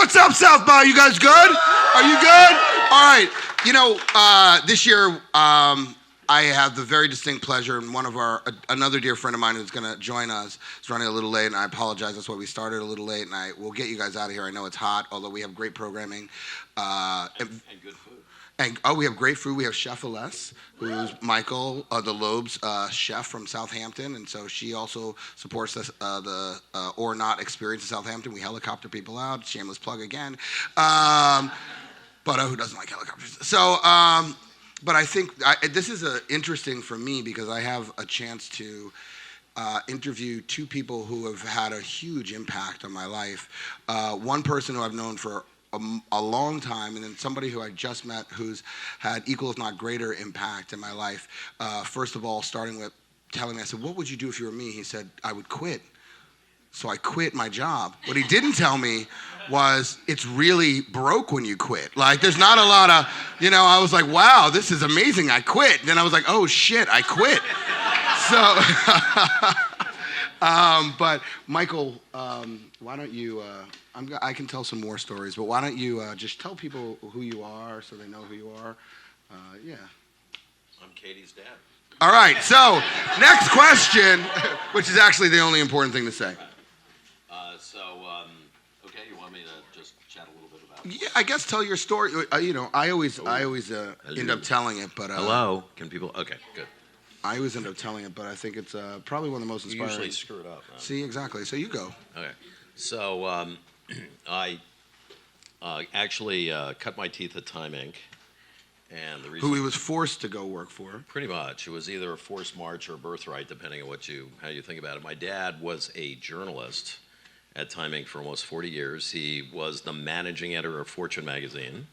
what's up, South by? You guys good? Are you good? All right. You know, this year I have the very distinct pleasure, and another dear friend of mine who's going to join us is running a little late, and I apologize. That's why we started a little late, and we'll get you guys out of here. I know it's hot, although we have great programming. And good food. And we have great food. We have Chef Aless, who's Michael, the Loeb's chef from Southampton, and so she also supports the Or Not experience in Southampton. We helicopter people out. Shameless plug again. But who doesn't like helicopters? So, but I think this is interesting for me because I have a chance to interview two people who have had a huge impact on my life. One person who I've known for a long time, and then somebody who I just met who's had equal if not greater impact in my life. First of all, starting with telling me, I said, what would you do if you were me? He said, I would quit. So I quit my job. What he didn't tell me was it's really broke when you quit. Like there's not a lot of, I was like, wow, this is amazing. I quit. Then I was like, oh shit, I quit. So, but Michael, why don't you, I can tell some more stories, but why don't you just tell people who you are so they know who you are? Yeah. I'm Katie's dad. All right, so next question, which is actually the only important thing to say. Okay, you want me to just chat a little bit about it? Yeah, I guess tell your story. I always end up telling it, but hello, can people? Okay, good. I always end up telling it, but I think it's probably one of the most inspiring. You usually screw it up. Huh? See, exactly. So you go. Okay, so I actually cut my teeth at Time Inc. And the reason who he was forced to go work for. Pretty much, it was either a forced march or a birthright, depending on how you think about it. My dad was a journalist at Time Inc. for almost 40 years. He was the managing editor of Fortune magazine.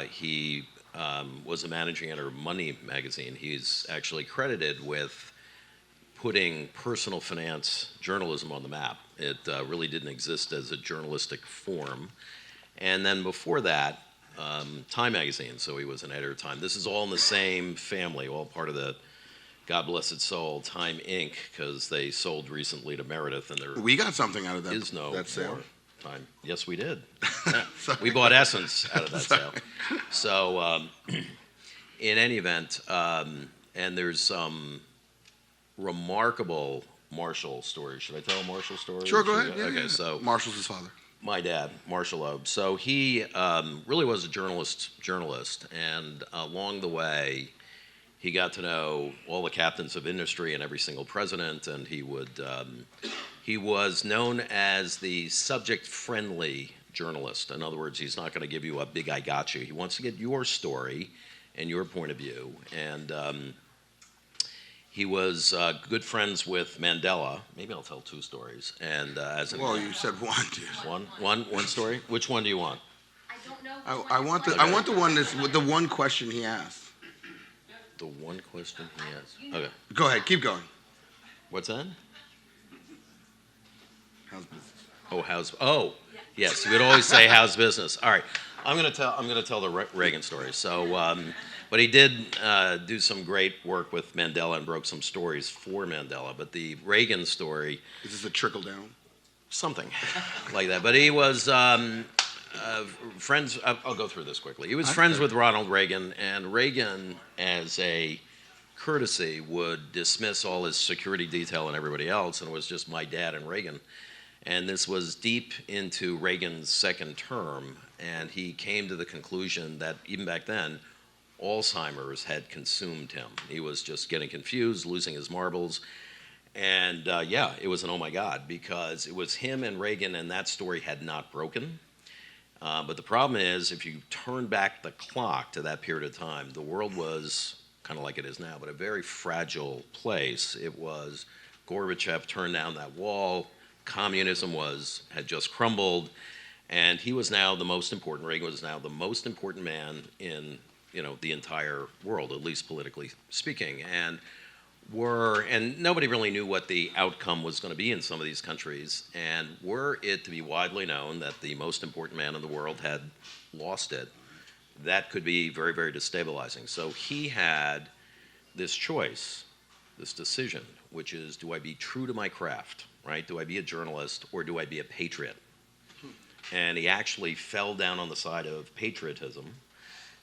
He was the managing editor of Money magazine. He's actually credited with putting personal finance journalism on the map. It really didn't exist as a journalistic form. And then before that, Time magazine, so he was an editor of Time. This is all in the same family, all part of the, God bless its soul, Time Inc., because they sold recently to Meredith, and we got something out of that. Is no that sale. More Time. Yes, we did. Yeah. We bought Essence out of that sale. So, in any event, and there's some remarkable Marshall stories. Should I tell a Marshall story? Sure, go ahead. Yeah, okay, yeah. So Marshall's his father. My dad, Michael Loeb. So he really was a journalist, and along the way, he got to know all the captains of industry and every single president, and he was known as the subject-friendly journalist. In other words, he's not going to give you a big I got you. He wants to get your story and your point of view, and he was good friends with Mandela. Maybe I'll tell two stories. And well, you said one, dude. One story. Which one do you want? I don't know. I want the one that's the one question he asked. The one question he asked. Okay. Go ahead. Keep going. What's that? How's business? Oh, yes. You would always say how's business. All right. I'm gonna tell the Reagan story. So. But he did do some great work with Mandela and broke some stories for Mandela. But the Reagan story... Is this a trickle down? Something like that. But he was friends... I'll go through this quickly. He was friends with Ronald Reagan, and Reagan, as a courtesy, would dismiss all his security detail and everybody else, and it was just my dad and Reagan. And this was deep into Reagan's second term, and he came to the conclusion that even back then, Alzheimer's had consumed him. He was just getting confused, losing his marbles. And it was an oh my God, because it was him and Reagan, and that story had not broken. But the problem is, if you turn back the clock to that period of time, the world was kind of like it is now, but a very fragile place. It was Gorbachev turned down that wall, communism had just crumbled, and he was now the most important, Reagan was now the most important man in the entire world, at least politically speaking, and nobody really knew what the outcome was going to be in some of these countries, and were it to be widely known that the most important man in the world had lost it, that could be very, very destabilizing. So he had this choice, this decision, which is, do I be true to my craft, right? Do I be a journalist, or do I be a patriot? and he actually fell down on the side of patriotism,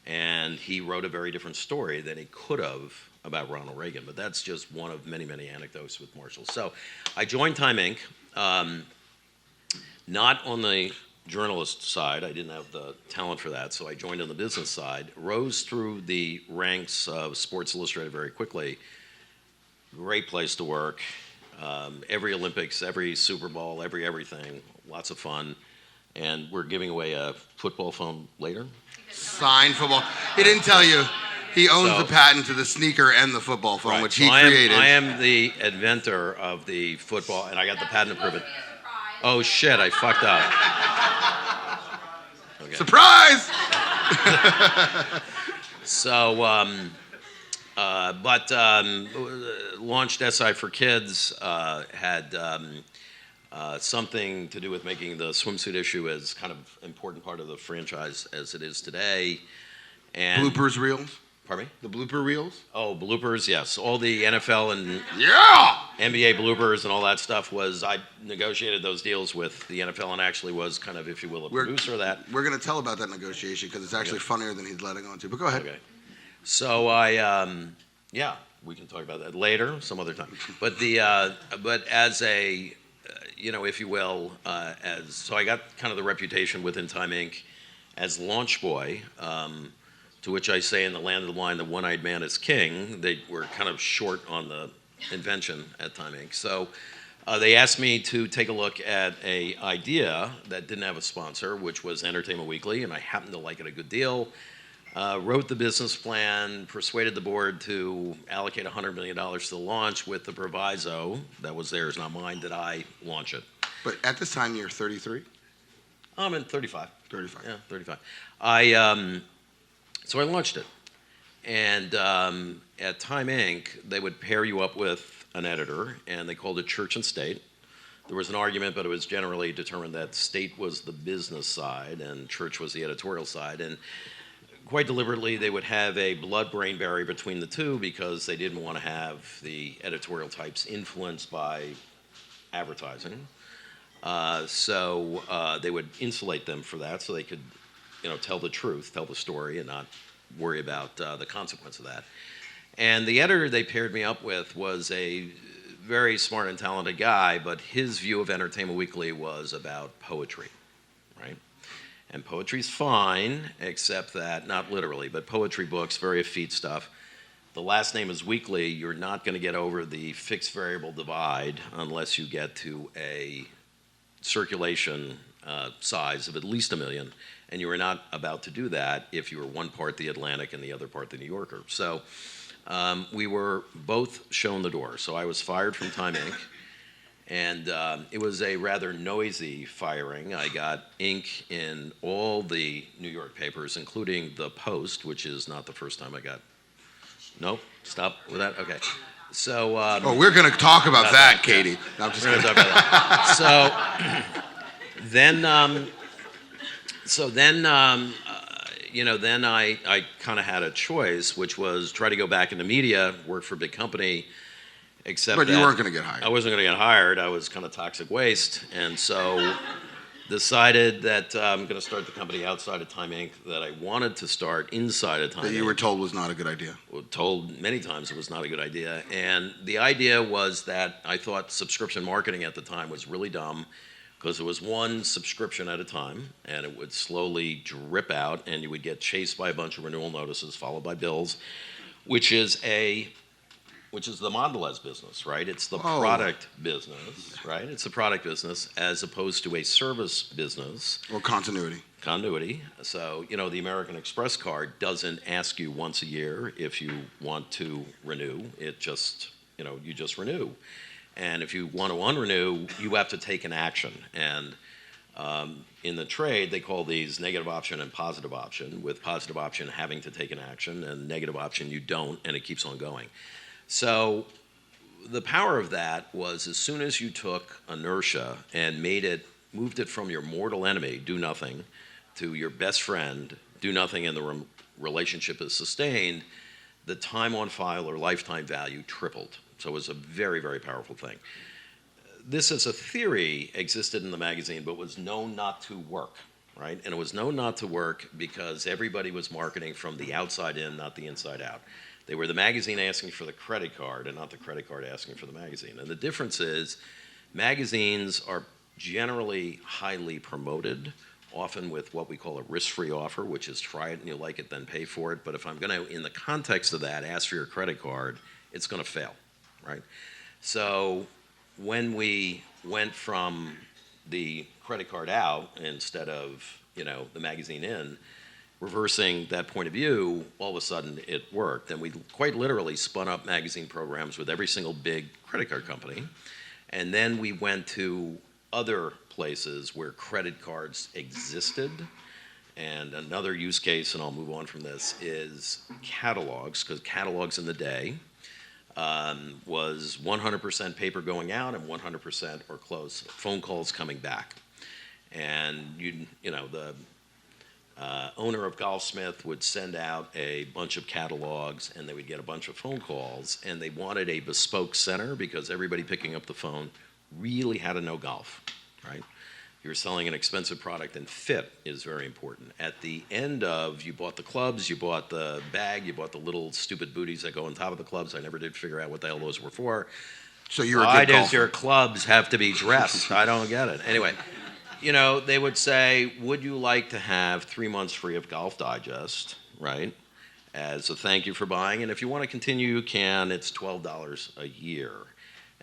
and he wrote a very different story than he could have about Ronald Reagan. But that's just one of many, many anecdotes with Marshall. So I joined Time Inc., not on the journalist side. I didn't have the talent for that, so I joined on the business side, rose through the ranks of Sports Illustrated very quickly. Great place to work. Every Olympics, every Super Bowl, everything, lots of fun. And we're giving away a football phone later. Signed football. He didn't tell you. He owns the patent to the sneaker and the football phone, which he created. I am the inventor of the football, and I got the patent to prove it. Oh shit, I fucked up. Okay. Surprise! So, launched SI for Kids, had something to do with making the swimsuit issue as kind of important part of the franchise as it is today. And bloopers reels? Pardon me? The blooper reels? Oh, bloopers, yes. All the NFL and NBA bloopers and all that stuff I negotiated those deals with the NFL and actually was kind of, if you will, a producer of that. We're going to tell about that negotiation because it's actually funnier than he's letting on to. But go ahead. Okay. So we can talk about that later, some other time. But but as a, if you will, so I got kind of the reputation within Time Inc. as launch boy, to which I say in the land of the blind, the one-eyed man is king. They were kind of short on the invention at Time Inc. So they asked me to take a look at an idea that didn't have a sponsor, which was Entertainment Weekly, and I happened to like it a good deal. Wrote the business plan, persuaded the board to allocate $100 million to the launch with the proviso, that was theirs, not mine, that I launch it. But at this time, you're 33? I'm in 35. 35. Yeah, 35. So I launched it. And at Time Inc., they would pair you up with an editor, and they called it Church and State. There was an argument, but it was generally determined that State was the business side and Church was the editorial side. And quite deliberately, they would have a blood-brain barrier between the two because they didn't want to have the editorial types influenced by advertising. So they would insulate them for that so they could, tell the truth, tell the story, and not worry about the consequence of that. And the editor they paired me up with was a very smart and talented guy, but his view of Entertainment Weekly was about poetry, right? And poetry's fine, except that, not literally, but poetry books, very effete stuff. The last name is Weekly. You're not going to get over the fixed variable divide unless you get to a circulation size of at least 1 million, and you were not about to do that if you were one part the Atlantic and the other part the New Yorker. So we were both shown the door. So I was fired from Time Inc., and it was a rather noisy firing. I got ink in all the New York papers, including the Post, which is not the first time I got. No? Stop with that? Okay. So. We're going to talk about that, Katie. No, I'm just going to talk about that. Then I kind of had a choice, which was try to go back into media, work for a big company, except but you weren't going to get hired. I wasn't going to get hired. I was kind of toxic waste, and so decided that I'm going to start the company outside of Time Inc. that I wanted to start inside of Time Inc. That you were told was not a good idea. Told many times it was not a good idea. And the idea was that I thought subscription marketing at the time was really dumb because it was one subscription at a time, and it would slowly drip out, and you would get chased by a bunch of renewal notices followed by bills, which is the Mondelez business, right? It's the product business, right? It's the product business as opposed to a service business. Or continuity. So, the American Express card doesn't ask you once a year if you want to renew. It just, you just renew. And if you want to unrenew, you have to take an action. And in the trade, they call these negative option and positive option, with positive option having to take an action, and negative option you don't, and it keeps on going. So the power of that was as soon as you took inertia and moved it from your mortal enemy, do nothing, to your best friend, do nothing, and the relationship is sustained, the time on file or lifetime value tripled. So it was a very, very powerful thing. this as a theory existed in the magazine, but was known not to work, right? And it was known not to work because everybody was marketing from the outside in, not the inside out. They were the magazine asking for the credit card and not the credit card asking for the magazine. And the difference is magazines are generally highly promoted, often with what we call a risk-free offer, which is try it and you like it, then pay for it. But if I'm going to, in the context of that, ask for your credit card, it's going to fail, right? So when we went from the credit card out instead of, the magazine in, reversing that point of view, all of a sudden it worked. And we quite literally spun up magazine programs with every single big credit card company. And then we went to other places where credit cards existed. And another use case, and I'll move on from this, is catalogs, because catalogs in the day was 100% paper going out and 100% or close phone calls coming back. And the owner of Golfsmith would send out a bunch of catalogs, and they would get a bunch of phone calls, and they wanted a bespoke center because everybody picking up the phone really had to know golf, right? You're selling an expensive product, and fit is very important. At the end of, you bought the clubs, you bought the bag, you bought the little stupid booties that go on top of the clubs. I never did figure out what the hell those were for. So you're a good Why golfer. does your clubs have to be dressed? I don't get it. Anyway, they would say, would you like to have 3 months free of Golf Digest, right, as a thank you for buying? And if you want to continue, you can. It's $12 a year.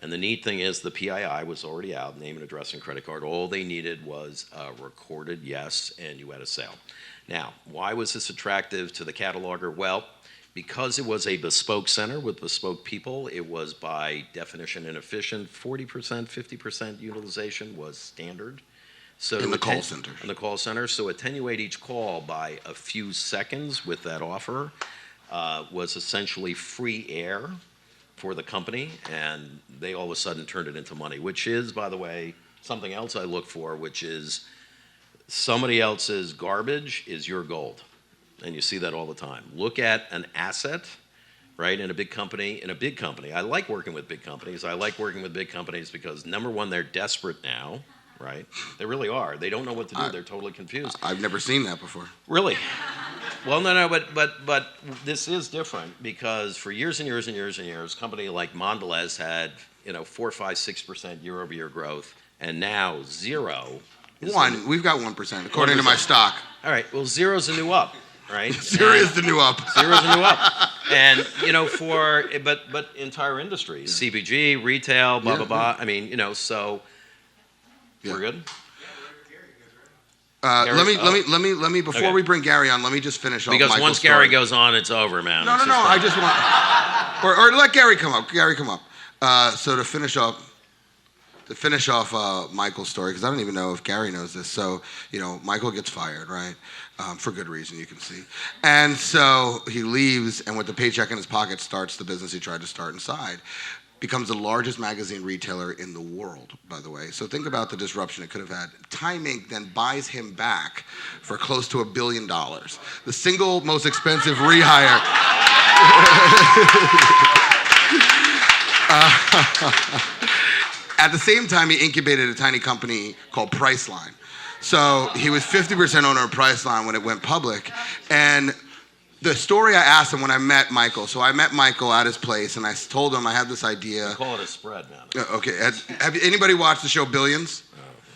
And the neat thing is the PII was already out, name and address and credit card. All they needed was a recorded yes, and you had a sale. Now, why was this attractive to the cataloger? Well, because it was a bespoke center with bespoke people, it was by definition inefficient. 40%, 50% utilization was standard. So in the call center. In the call center. So attenuate each call by a few seconds with that offer was essentially free air for the company, and they all of a sudden turned it into money, which is, by the way, something else I look for, which is somebody else's garbage is your gold. And you see that all the time. Look at an asset, right, in a big company. I like working with big companies. I like working with big companies because, number one, they're desperate now, right? They really are. They don't know what to do. They're totally confused. I've never seen that before. Really? Well, no, but this is different because for years and years and years and years, a company like Mondelez had 4, 5, 6% year-over-year growth, and now zero. We've got 1% according to my stock. All right. Well, zero's the new up, right? Zero is the new up. Zero's the new up, and but entire industries, CPG, retail, blah blah blah. I mean, so we're good. Let me before we bring Gary on, let me just finish off because Michael's once story. Gary goes on, it's over, man. No. I just want, or let Gary come up. So to finish off Michael's story, because I don't even know if Gary knows this. So Michael gets fired, right? For good reason, you can see. And so he leaves, and with the paycheck in his pocket, starts the business he tried to start inside. Becomes the largest magazine retailer in the world, by the way. So think about the disruption it could have had. Time Inc. then buys him back for close to $1 billion. The single most expensive rehire. At the same time, he incubated a tiny company called Priceline. So he was 50% owner of Priceline when it went public. And the story I asked him when I met Michael, so I met Michael at his place, and I told him I had this idea. You call it a spread, man. Okay. Have anybody watched the show Billions?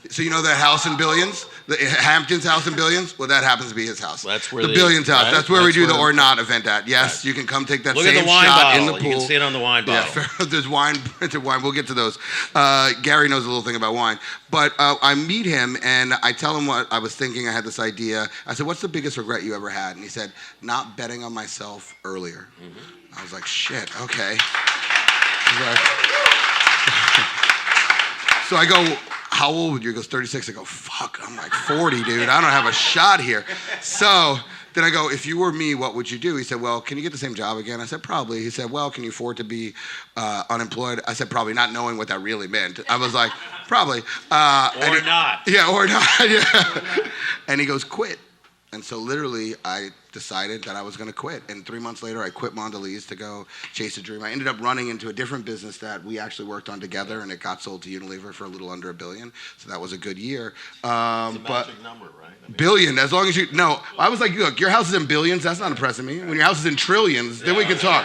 So you know that house in Billions? The Hamptons house in Billions? Well, that happens to be his house. That's where the Billions house. Right? That's where we do the or not event at. Yes, you can come take that Look same at the wine shot bottle. in the pool. You can see it on the wine bottle. Yeah, there's wine, printed wine. We'll get to those. Gary knows a little thing about wine. But I meet him, and I tell him what I was thinking. I had this idea. I said, what's the biggest regret you ever had? And he said, not betting on myself earlier. Mm-hmm. I was like, shit, okay. So I go, how old would you? He goes, 36. I go, fuck, I'm like 40, dude. I don't have a shot here. So then I go, if you were me, what would you do? He said, well, can you get the same job again? I said, probably. He said, well, can you afford to be unemployed? I said, probably, not knowing what that really meant. I was like, probably. Or not. Yeah, or not. Yeah. And he goes, quit. And so literally, I decided that I was going to quit. And 3 months later, I quit Mondelez to go chase a dream. I ended up running into a different business that we actually worked on together, and it got sold to Unilever for a little under $1 billion. So that was a good year. It's a magic number, right? I mean, billion, as long as you, no, I was like, look, your house is in billions, that's not impressing me. When your house is in trillions, then we can talk.